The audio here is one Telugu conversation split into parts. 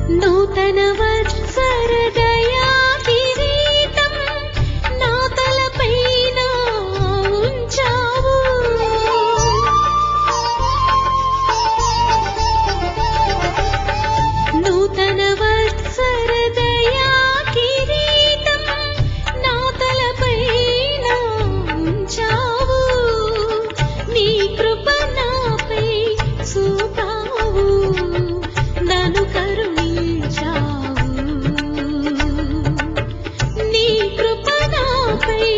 నూతన వత్సర దయా కిరీటం నా తలపైన ఉంచావు. నూతన వత్సర దయా కిరీటం నా తలపైన ఉంచావు. నీ కృప నాపై చూపావు, నన్ను కరుణించావు. నీ కృప నాపై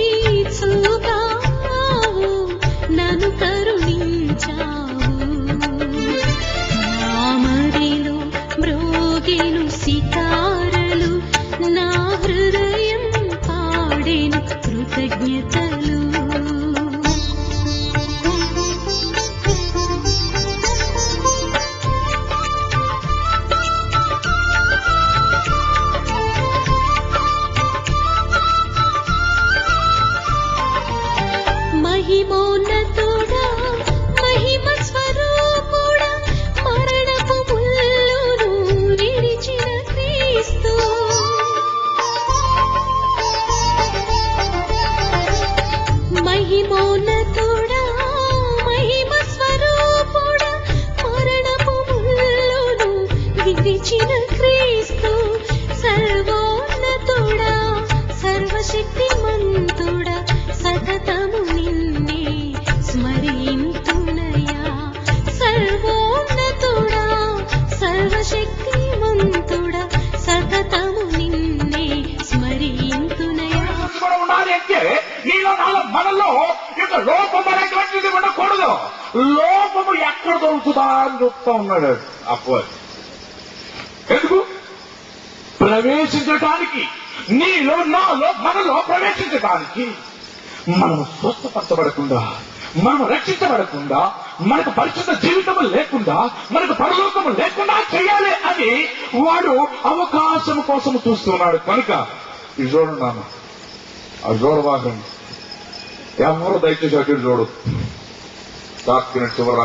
చూపావు, నన్ను కరుణించావు. నా మదిలో మ్రోగెను సితారలు, నా హృదయం పాడెను కృతజ్ఞతలు. మహిమోన్నతుడా, మహిమ స్వరూపుడా, మరణపు ముల్లును విడిచిన క్రీస్తు. మహిమోన్నతుడా, మహిమ స్వరూపుడా, మరణపు ముల్లును విడిచిన క్రీస్తు. సర్వోన్నతుడా, సర్వశక్తిమంతుడా, సతతము నిన్నే స్మరింతునయా. సర్వోన్నతుడా, సర్వశక్తిమంతుడా, సతతము నిన్నే స్మరింతునయా. అంటే నీలో నాలో మనలో ఇక లోపం అనేటువంటిది ఉండకూడదు. లోపము ఎక్కడ దొరుకుతుందా అని చెప్తా ఉన్నాడు అప్పుడు. ఎందుకు? ప్రవేశించటానికి, నీలో నాలో మనలో ప్రవేశించటానికి. మనం స్వస్థపరచబడకుండా, మనం రక్షించబడకుండా, మనకు పరిశుద్ధ జీవితము లేకుండా, మనకు పరలోకము లేకుండా చేయాలి అని వాడు అవకాశం కోసం చూస్తున్నాడు. కనుక ఇది చూడండి నాన్న, అది చూడబాకండి. ఎవరు దయచేసి అటు చూడు. రాసుకున్న చివరి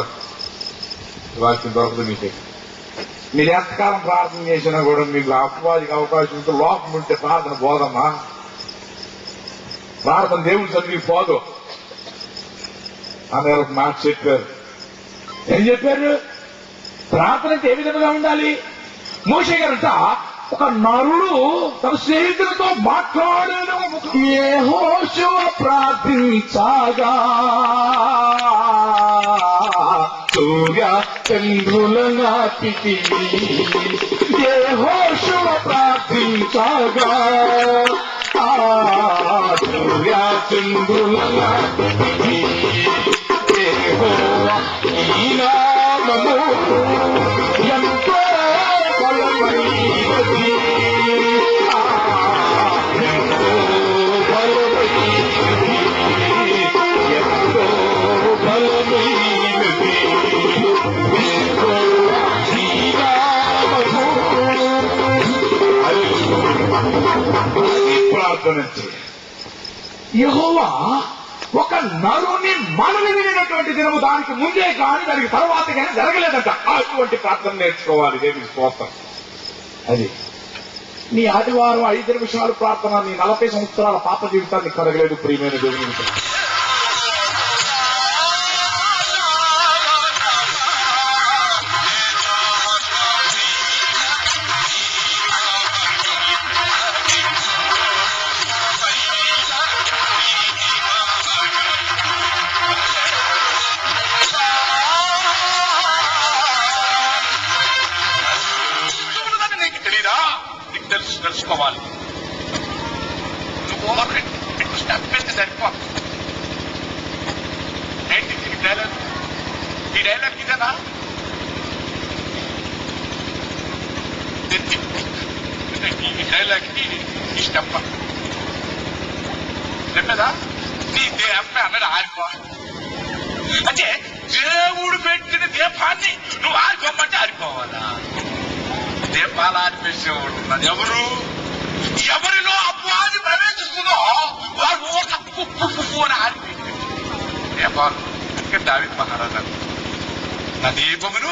వాక్యం దొరకదు మీకే. మీరు ఎంతకాలం ప్రార్థన చేసినా కూడా మీకు అపవాదికి అవకాశం ఉంటే, లోపం ఉంటే ప్రార్థన పోదమ్మా. ప్రార్థన దేవుడి చదివి పోదు అని ఒక మాట చెప్పారు. ఏం చెప్పారు? ప్రార్థన అంటే ఏ విధంగా ఉండాలి? మోషే గారంట ఒక నరుడు తన స్నేహితులతో మాట్లాడాడు. యెహోషువ ప్రార్థించగా సూర్య చంద్రుల నాటికి. యెహోషువ ప్రార్థించగా సూర్య చంద్రుల నాటికి. యెహోవా ఈ నామము ఎంతో బలమైనది. ఎంతో బలమైనది, ఎంతో బలమైనది. యెహోవా ఈ నామము. ప్రార్థన యెహోవా ఒక నరుని మనని వినినటువంటి దినము దానికి ముందే కానీ దానికి తర్వాత కానీ జరగలేదంట. అటువంటి ప్రార్థన నేర్చుకోవాలి. దేవుని స్తోత్రం. అది నీ ఆదివారం 5 నిమిషాలు ప్రార్థన నీ 40 సంవత్సరాల పాప జీవితాన్ని కడగలేదు. ప్రియమైన దేవుని తెలుసుకోవాలి. నువ్వు స్టెప్ వేస్తే సరిపో. ఏంటి ఈ డైలాగ్ ఇదేనా? ఈ డైలాగ్కి ఈ స్టెప్ చెప్పేదా? నీ దేహమే అన్నది ఆరిపో. అంటే దేవుడు పెట్టిన దీపాన్ని నువ్వు ఆరిపోమంటే ఆరిపోవాలా? దీపాలు ఆరిపేసేవాడు ఉన్నది ఎవరు? ఎవరిలో అపవాది ప్రవేశిస్తుందో వారు ఊట పుప్పు అని ఆరిపోయింది దీపాలు. అందుకే దావీదు మహారాజు నా దీపమును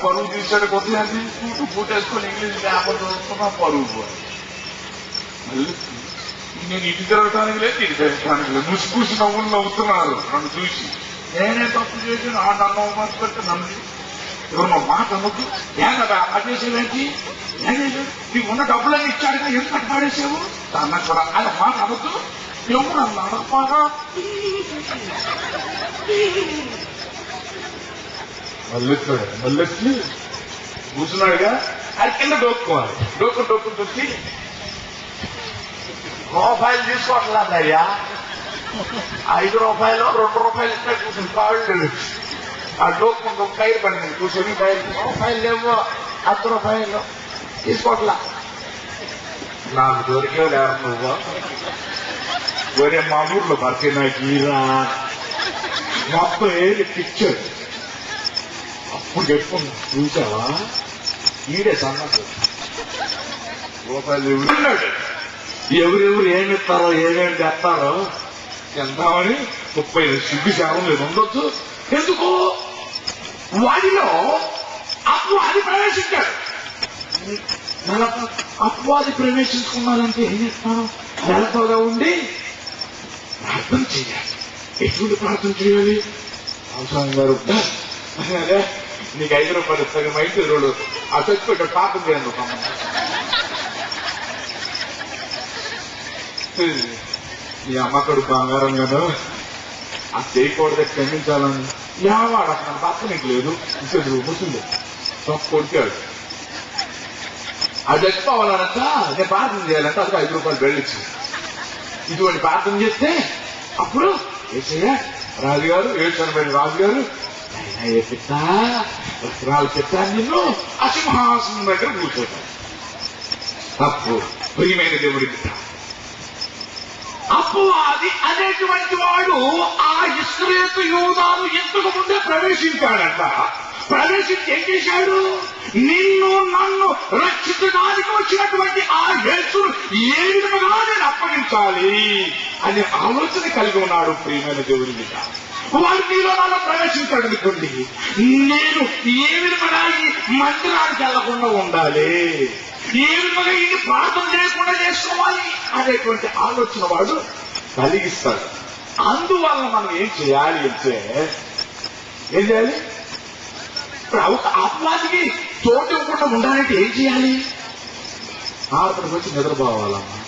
పరువు తీసాడు కొద్దిగా తీసుకుంటూ పూటేసుకొని ఇంగ్లీష్ పేపర్ చూస్తున్నా పరువు పోయి. మళ్ళీ నేను ఇటు తిరగటానికి లేదు ఇటు తిరగటానికి లేదు ముసుకూసి నవ్వులు నవ్వుతున్నారు నన్ను చూసి. నేనే తప్పు చేసి నన్ను అవమానం పెట్టి నన్ను ఎవరు మా మాట అనొద్దు. ఏం కదా చేసేవేంటి ఏం చేసావు నీకు ఉన్న డబ్బులన్నీ ఇచ్చాడుగా ఎందుకు అట్ట పాడేసావు అన్న కూడా అది మాట అనొద్దు. ఎవరు అన్నాడు బాగా మళ్ళీ కూర్చున్నాడుగా అది కింద డోక్కోవాలి. డోక్కుని వచ్చి రూపాయలు తీసుకోవట్లేదయ్యా 5 రూపాయలు 2 రూపాయలు ఇస్తే కూర్చుని కాళ్ళు ఆ డోక్కుంటూ కైరు పడింది కూర్చొని రూపాయలు లేవు 10 రూపాయలు తీసుకోవట్లా. నాకు దొరికే లేరు నువ్వు ఒరే మా ఊర్లో భర్తీ నాకు ఈరా మొత్తం ఏది పిక్చర్ అప్పుడు చెప్పుకున్నా చూసావా ఈడే సన్నది రూపాయలు ఎవరున్నాడు ఎవరెవరు ఏమిస్తారో ఏమేమి తెస్తారో ఎంతామని 30 సిగ్గు శాతం లేదు ఉండొచ్చు. ఎందుకు వాడిలో అపవాది ప్రవేశించాడు. అపవాది ప్రవేశించుకున్నారంటే ఏం చేస్తాను నెలతోగా ఉండి ప్రార్థన చేయాలి. ఎటువంటి ప్రార్థన చేయాలి? అవసరం గారు అదే నీకు 5 రూపాయలు ఇస్తాను మా ఇంటి రోడ్డు ఆ చచ్చి ఇక్కడ ప్రార్థన చేయండి. నీ అమ్మకడు బంగారం కదా ఆ చేయకూడదు క్షమించాలని యావాడు అసలు తప్ప నీకు లేదు ఇంకెదురు ముసులు తప్పు కొడికాడు. అది చచ్చిపోవాలనంట నేను ప్రార్థన చేయాలంటే అది 5 రూపాయలు వెళ్ళిచ్చు. ఇటువంటి ప్రార్థన చేస్తే అప్పుడు ఏసయ్య రాజుగారు 780 రాజుగారు ఏ పెట్టా రత్నాలు పెట్టాను నిన్ను ఆ సింహాసనం దగ్గర కూర్చోటాను. తప్పు ప్రియమైన దేవుడికి అపవాది అనేటువంటి వాడు ఆ ఇస్రాయేలు యూదాను ఇంతకు ముందే ప్రవేశించాడంట. ప్రవేశించి ఏం చేశాడు? నిన్ను నన్ను రక్షించడానికి వచ్చినటువంటి ఆ యేసును ఏ విధంగా నేను అప్పగించాలి అనే ఆలోచన కలిగి ఉన్నాడు ప్రియమైన దేవుడి మీద. వాడు నీలో నాలో ప్రవేశించాడు అనుకోండి, నేను ఏ విధంగా ఈ మందిరానికి వెళ్లకుండా ఉండాలి, ఏ విధంగా ఇది ప్రార్థన చేయకుండా చేసుకోవాలి అనేటువంటి ఆలోచన వాడు కలిగిస్తాడు. అందువల్ల మనం ఏం చేయాలి అంటే ఏం చేయాలి? అపవాదికి చోటు ఇవ్వకుండా ఉండాలంటే ఏం చేయాలి? అక్కడికి వచ్చి నిద్రపోవాలమ్మా.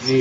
నీ